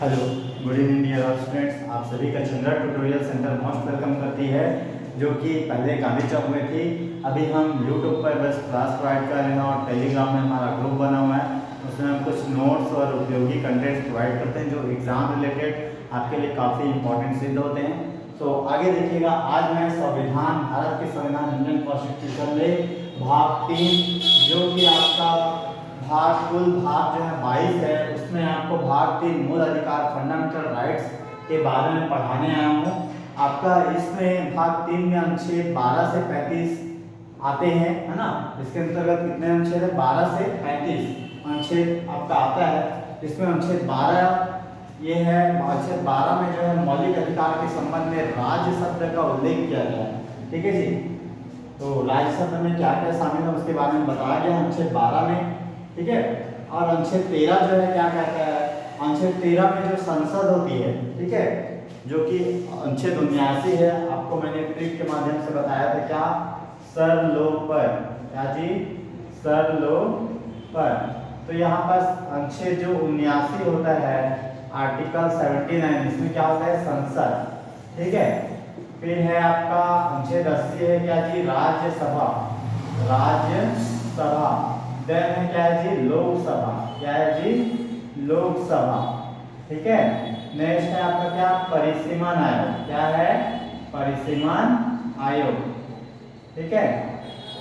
Hello, good evening dear students. आप सभी का Chandra tutorial centre most welcome करती है, जो कि पहले गांधी चौक में थी। अभी हम यूट्यूब पर बस क्लास प्रोवाइड कर रहे हैं और टेलीग्राम में हमारा ग्रुप बना हुआ है। उसमें हम कुछ नोट्स और उपयोगी कंटेंट्स प्रोवाइड करते हैं जो एग्ज़ाम रिलेटेड आपके लिए काफ़ी इंपॉर्टेंट सिद्ध होते हैं। तो आगे देखिएगा, आज मैं संविधान, भारत के संविधान, इंडियन कॉन्स्टिट्यूशन में भाग 3, जो कि आपका कुल भाग जो है 22 है, उसमें आपको भाग 3 मूल अधिकार, फंडामेंटल राइट्स के बारे में पढ़ाने आया हूँ। आपका इसमें भाग 3 में अनुच्छेद 12 से 35 आते हैं, है ना। इसके अंतर्गत कितने अनुच्छेद है? 12 से 35 अनुच्छेद आपका आता है। इसमें अनुच्छेद 12 ये है, अनुच्छेद 12 में जो है मौलिक अधिकार के संबंध में राज्य शब्द का उल्लेख किया गया है। ठीक है जी। तो राज्य शब्द में क्या क्या शामिल है उसके बारे में बताया गया अनुच्छेद 12 में। ठीक है। और अनुच्छेद 13 जो है क्या कहता है? अनुच्छेद 13 में जो संसद होती है, ठीक है, जो कि अनुच्छेद 79 है। आपको मैंने ट्रिक के माध्यम से बताया था, क्या? सरलोपर, क्या जी? सरलोपर। तो यहाँ पर अनुच्छेद जो 79 होता है, आर्टिकल 79, इसमें क्या होता है? संसद। ठीक है। फिर है आपका अनुच्छेद 80 है, क्या जी? राज्यसभा। राज्यसभा। देन है क्या है जी? लोकसभा। क्या है जी? लोकसभा। ठीक है। नेक्स्ट है आपका क्या? परिसीमन आयोग। क्या है? परिसीमन आयोग। ठीक है।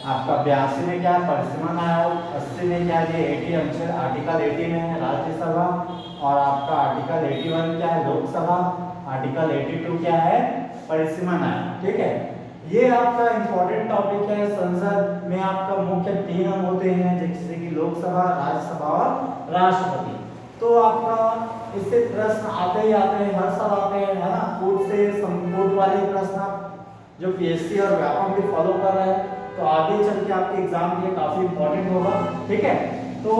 आपका 82 में क्या? परिसीमन आयोग। 80 में क्या जी? 80 अनुच्छेद आर्टिकल 80 में है राज्यसभा। और आपका आर्टिकल 81 क्या है? लोकसभा। आर्टिकल 82 क्या है? परिसीमन आयोग। ठीक है। ये आपका इंपॉर्टेंट टॉपिक है। संसद में आपका मुख्य 3 अंग होते हैं, जैसे कि लोकसभा, राज्यसभा और राष्ट्रपति। तो आपका इससे प्रश्न आते ही आते हैं, हर साल आते हैं, है ना। कोर्ट से संकोट वाले प्रश्न जो पीएससी और व्यापक भी फॉलो कर रहे हैं, तो आगे चल के आपके एग्जाम के लिए काफी इंपॉर्टेंट होगा। ठीक है। तो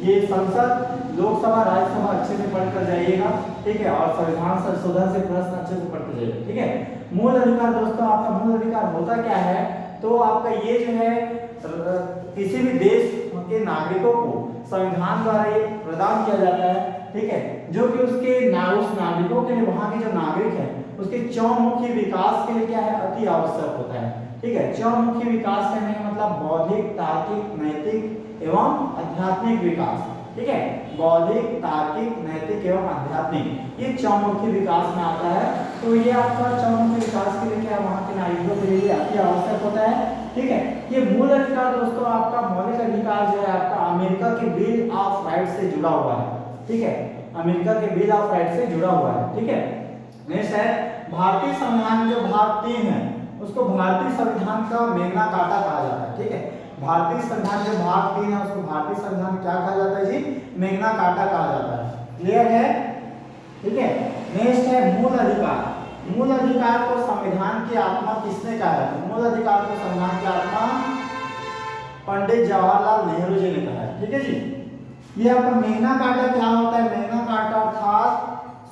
ये संसद, लोकसभा, राज्यसभा अच्छे से पढ़कर जाइएगा। ठीक है। और संविधान संशोधन से प्रश्न अच्छे से पढ़ते जाइए। ठीक है। मूल अधिकार दोस्तों, आपका मूल अधिकार होता क्या है? तो आपका ये जो है किसी भी देश के नागरिकों को संविधान द्वारा ये प्रदान किया जाता है। ठीक है। जो कि उसके उस नागरिकों के लिए, वहां के जो नागरिक है, उसके चौमुखी विकास के लिए क्या है? अति आवश्यक होता है। ठीक है। चौमुखी विकास कहने का मतलब बौद्धिक, तार्किक, नैतिक एवं आध्यात्मिक विकास। ठीक है। बौद्धिक, तार्किक, नैतिक एवं आध्यात्मिक, ये चौमुखी विकास में आता है। तो ये आपका चौमुखी विकास के लिए क्या, वहाँ के नागरिकों के लिए अति आवश्यक होता है। ठीक है। ये मूल अधिकार दोस्तों, आपका मौलिक अधिकार जो है आपका अमेरिका के बिल ऑफ राइट्स से जुड़ा हुआ है। ठीक है। अमेरिका के बिल ऑफ राइट्स से जुड़ा हुआ है। ठीक है। नेक्स्ट है भारतीय संविधान, जो भाग 3 है उसको भारतीय संविधान का मेग्ना कार्टा कहा जाता है। ठीक है। भारतीय संविधान जो भाग 3 है उसको भारतीय संविधान क्या कहा जाता है जी? मेग्ना कार्टा कहा जाता है। क्लियर है? ठीक है। नेक्स्ट है मूल अधिकार। मूल अधिकार को संविधान की आत्मा किसने कहा है? मूल अधिकार को संविधान की आत्मा पंडित जवाहरलाल नेहरू जी ने कहा है। ठीक है जी। ये आपका मेग्ना कार्टा क्या होता है? मेग्ना कार्टा अर्थात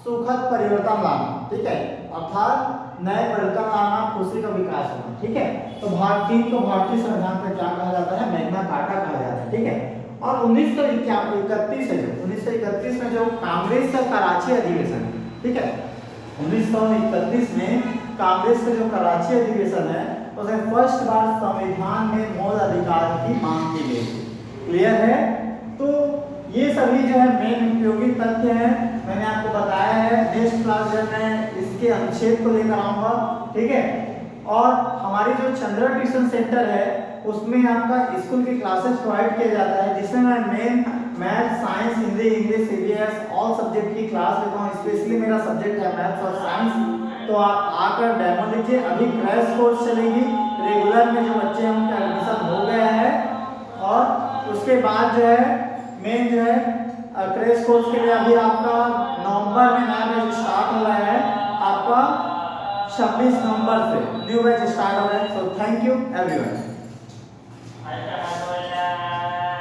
सुखद परिवर्तन लाना। ठीक है। अर्थात नए परिवर्तन लाना, खुशी का विकास होना। ठीक है। तो भाग 3 को भारतीय संविधान पर क्या कहा जाता है? मेग्ना कार्टा कहा जाता है। ठीक है। और 1931 में जो कांग्रेस का कराची अधिवेशन, ठीक है, 1931 में कांग्रेस का जो कराची अधिवेशन है, उसमें फर्स्ट बार संविधान में मूल अधिकार की मांग की गई। क्लियर है? तो ये सभी जो है मेन उपयोगी तथ्य हैं, मैंने आपको बताया है। नेक्स्ट क्लास में मैं इसके अनुच्छेद को लेकर आऊंगा। ठीक है। और हमारी जो चंद्रा ट्यूशन सेंटर है उसमें आपका स्कूल की क्लासेस प्रोवाइड किया जाता है, जिसमें मैं main math, science, Hindi, English, CBS all subject की क्लास लेता हूँ। स्पेशली मेरा सब्जेक्ट है मैथ्स और साइंस। तो आप आकर डेमो लीजिए। अभी क्रैश कोर्स चलेगी, रेगुलर में जो बच्चे हैं उनका एडमिशन हो गया है, और उसके बाद जो है मेन जो है क्रैश कोर्स के लिए अभी आपका नवंबर में नया बैच स्टार्ट हो रहा है। आपका 26 नवंबर से न्यू बैच स्टार्ट हो रहा है। So thank you everyone.